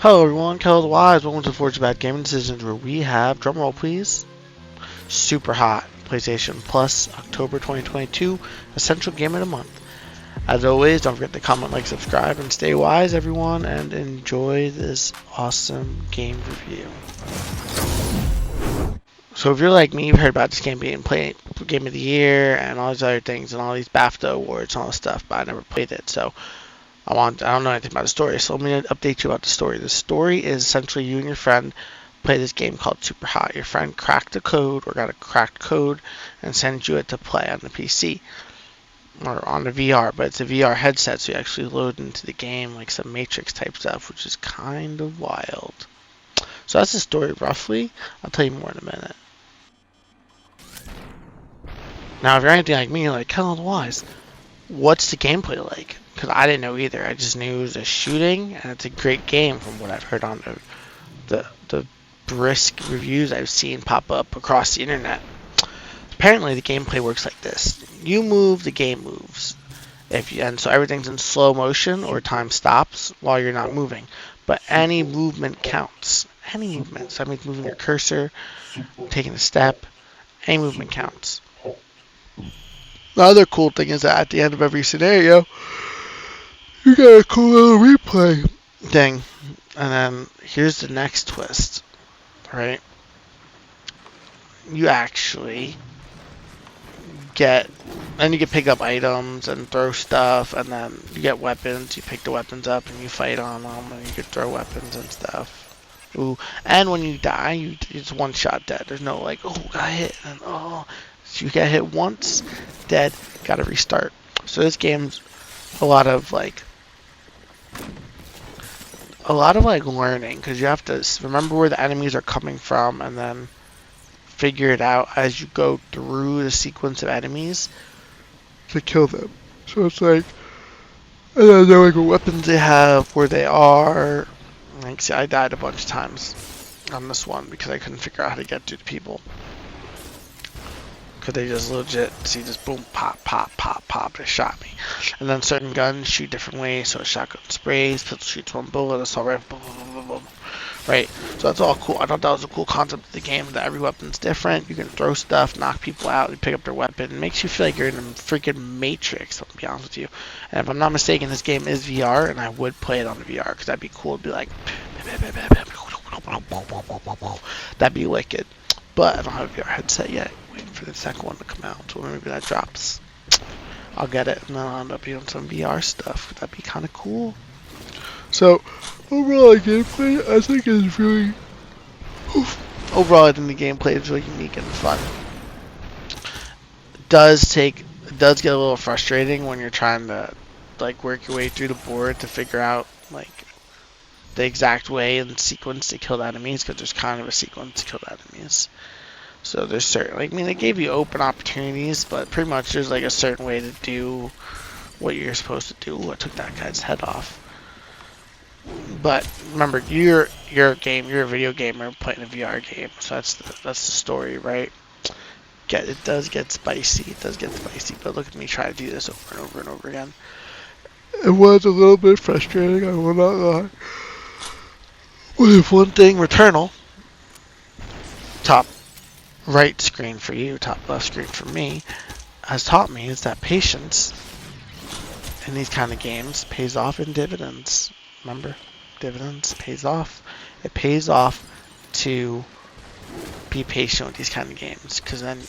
Hello everyone, Kelly the Wise. Welcome to Forge Bad Gaming Decisions, where we have, drumroll please, Superhot PlayStation Plus October 2022 Essential Game of the Month. As always, don't forget to comment, like, subscribe, and stay wise everyone, and enjoy this awesome game review. So if you're like me, you've heard about this game being played Game of the Year and all these other things and all these BAFTA awards and all this stuff, but I never played it, so I don't know anything about the story, so let me update you about the story. The story is essentially you and your friend play this game called Superhot. Your friend cracked a code or got a cracked code and sends you it to play on the PC or on the VR, but it's a VR headset, so you actually load into the game like some Matrix type stuff, which is kind of wild. So that's the story roughly. I'll tell you more in a minute. Now, if you're anything like me, you're like, Hell the Wise, what's the gameplay like? Because I didn't know either. I just knew it was a shooting, and it's a great game from what I've heard on the brisk reviews I've seen pop up across the internet. Apparently, the gameplay works like this: you move, the game moves. And so everything's in slow motion or time stops while you're not moving. But any movement counts. Any movement. So that means moving your cursor, taking a step. Any movement counts. The other cool thing is that at the end of every scenario, you got a cool little replay thing. And then here's the next twist, right? You actually you can pick up items and throw stuff, and then you get weapons. You pick the weapons up and you fight on them, and you can throw weapons and stuff. Ooh, and when you die, it's one shot dead. There's no like, oh, got hit, and oh. So you get hit once, dead, gotta restart. So this game's a lot of like learning, because you have to remember where the enemies are coming from and then figure it out as you go through the sequence of enemies to kill them. So it's like, and then know like what weapons they have, where they are. Like, see, I died a bunch of times on this one because I couldn't figure out how to get to the people. Because they just legit, see, just boom, pop, pop, pop, pop, they shot me. And then certain guns shoot different ways, so a shotgun sprays, pistol shoots one bullet, assault rifle, boom, boom, boom, boom. Right, so that's all cool. I thought that was a cool concept of the game, that every weapon's different. You can throw stuff, knock people out, you pick up their weapon. It makes you feel like you're in a freaking Matrix, I'll be honest with you. And if I'm not mistaken, this game is VR, and I would play it on the VR, because that'd be cool to be like, that'd be wicked. But I don't have a VR headset yet. Waiting for the second one to come out, so maybe that drops. I'll get it, and then I'll end up doing some VR stuff. That'd be kind of cool. So, overall, gameplay, I think is really... Overall, I think the gameplay is really unique and fun. It does get a little frustrating when you're trying to, like, work your way through the board to figure out, like, the exact way and sequence to kill the enemies, because there's kind of a sequence to kill the enemies. So there's certain, like, I mean, they gave you open opportunities, but pretty much there's like a certain way to do what you're supposed to do. Ooh, I took that guy's head off. But remember, you're a video gamer playing a VR game, so that's the story, right? It does get spicy, but look at me try to do this over and over and over again. It was a little bit frustrating, I will not lie. With one thing, Returnal, top right screen for you, top left screen for me, has taught me is that patience in these kind of games pays off in dividends. Remember, dividends pays off. It pays off to be patient with these kind of games, because then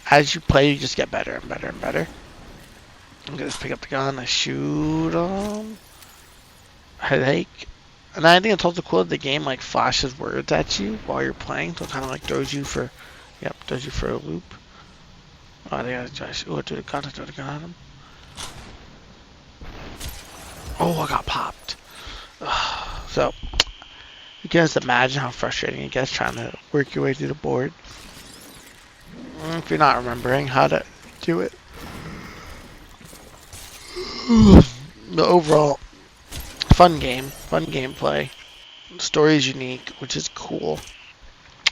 as you play, you just get better and better and better. I'm gonna just pick up the gun, I shoot them. Headache. And I think it's also cool that the game like flashes words at you while you're playing, so it kind of like throws you for a loop. Oh, I think I just, I threw the gun at him. Oh, I got popped. So, you can just imagine how frustrating it gets trying to work your way through the board. If you're not remembering how to do it. The overall, fun gameplay. The story is unique, which is cool.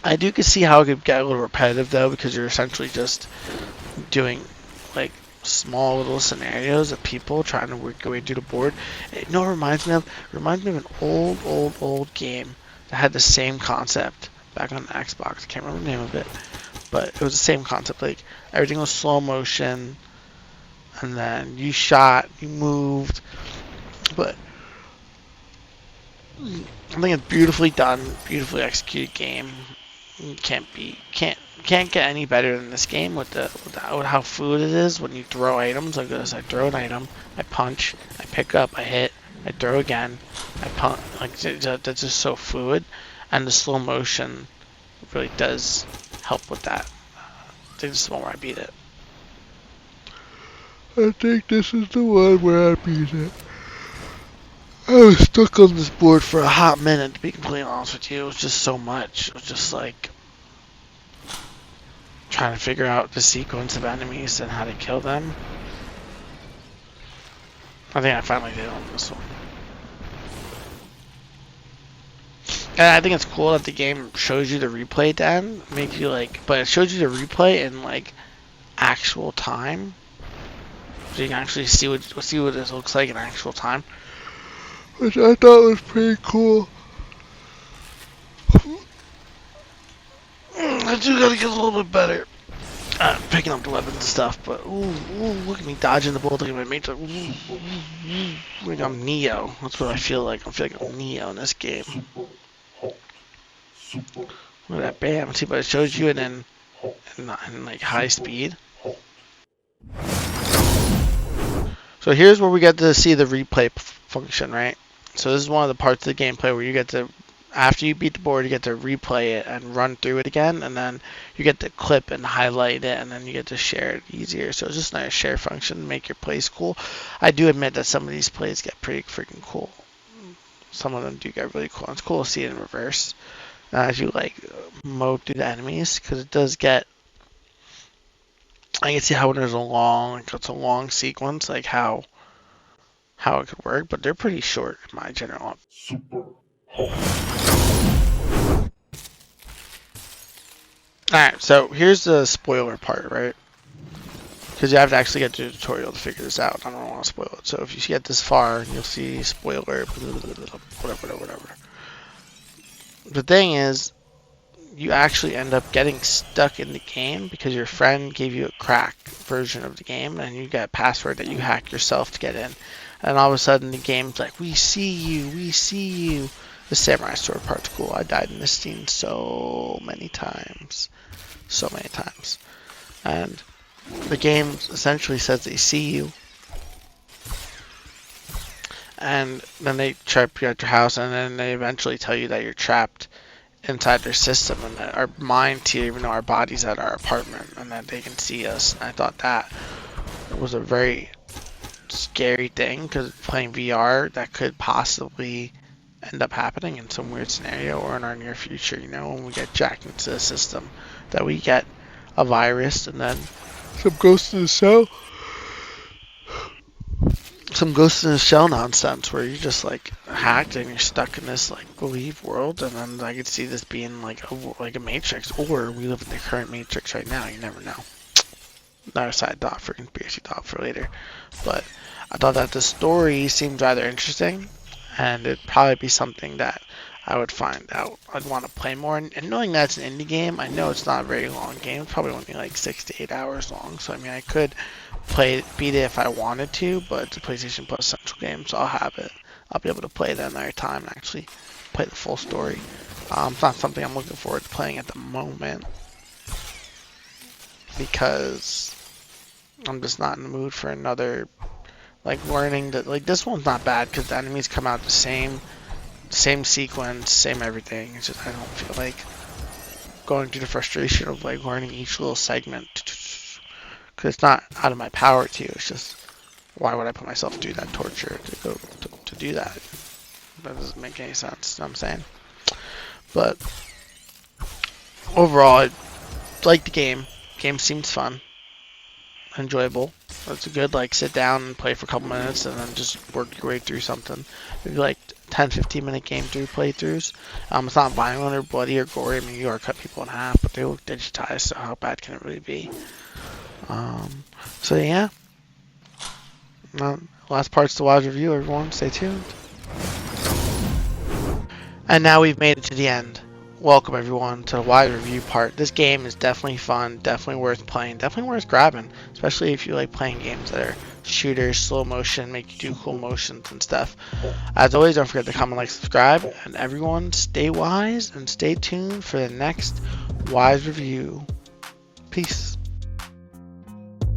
I do see how it could get a little repetitive though, because you're essentially just doing like small little scenarios of people trying to work their way through the board. You know what it reminds me of? It reminds me of an old game that had the same concept back on the Xbox. I can't remember the name of it, but it was the same concept. Like everything was slow motion, and then you shot, you moved, but I think it's beautifully done, beautifully executed game. Can't get any better than this game with how fluid it is when you throw items. Like this, I throw an item, I punch, I pick up, I hit, I throw again, I punch. Like that's just so fluid, and the slow motion really does help with that. I think this is the one where I beat it. I think this is the one where I beat it. I was stuck on this board for a hot minute, to be completely honest with you. It was just so much. It was just like trying to figure out the sequence of enemies and how to kill them. I think I finally did on this one. And I think it's cool that the game shows you the replay at the end. Makes you like, but it shows you the replay in like actual time. So you can actually see what it looks like in actual time. Which I thought was pretty cool. I do gotta get a little bit better at picking up the weapons and stuff, but look at me dodging the bullet, look at my mates, like I'm Neo. That's what I feel like. I feel like I'm Neo in this game. Look at that, bam. See, but it shows you it in like high speed. So here's where we get to see the replay function, right? So this is one of the parts of the gameplay where you get to, after you beat the board, you get to replay it and run through it again, and then you get to clip and highlight it, and then you get to share it easier. So it's just a nice share function to make your plays cool. I do admit that some of these plays get pretty freaking cool. Some of them do get really cool. It's cool to see it in reverse as you like mow through the enemies, because it does get. I can see how when there's it's a long sequence, like how it could work, but they're pretty short in my general. Alright, so here's the spoiler part, right? Because you have to actually get to the tutorial to figure this out. I don't want to spoil it. So if you get this far, you'll see spoiler, whatever. The thing is, you actually end up getting stuck in the game because your friend gave you a cracked version of the game, and you get a password that you hack yourself to get in. And all of a sudden the game's like, we see you. The samurai sword part's cool. I died in this scene so many times. And the game essentially says they see you. And then they trap you at your house, and then they eventually tell you that you're trapped inside their system, and that our mind's here even though our body's at our apartment, and that they can see us. And I thought that was a very scary thing, because playing VR, that could possibly end up happening in some weird scenario or in our near future, you know, when we get jacked into the system, that we get a virus and then some ghost in the shell nonsense where you're just like hacked and you're stuck in this like believe world. And then I could see this being like a Matrix, or we live in the current Matrix right now. You never know. Another side thought for conspiracy thought for later. But I thought that the story seemed rather interesting, and it'd probably be something that I would find out I'd want to play more. And knowing that it's an indie game, I know it's not a very long game. It's probably only like 6 to 8 hours long. So I mean, I could beat it if I wanted to, but it's a PlayStation Plus Central game, so I'll have it. I'll be able to play it at another time and actually play the full story. It's not something I'm looking forward to playing at the moment, because I'm just not in the mood for another, like, learning that, like, this one's not bad because the enemies come out the same sequence, same everything. It's just I don't feel like going through the frustration of like learning each little segment, because it's not out of my power to. It's just, why would I put myself through that torture to do that? That doesn't make any sense. You know what I'm saying? But overall, I like the game. Game seems fun, enjoyable. It's a good like sit down and play for a couple minutes and then just work your way through something. Maybe like 10-15 minute game through playthroughs. It's not violent or bloody or gory. I mean, you are cut people in half, but they look digitized, so how bad can it really be? So yeah, Last part's the wise review, everyone. Stay tuned. And now we've made it to the end. Welcome everyone to the wide review part. This game is definitely fun, definitely worth playing, definitely worth grabbing, especially if you like playing games that are shooters, slow motion, make you do cool motions and stuff. As always, don't forget to comment, like, subscribe, and everyone stay wise and stay tuned for the next wise review. Peace.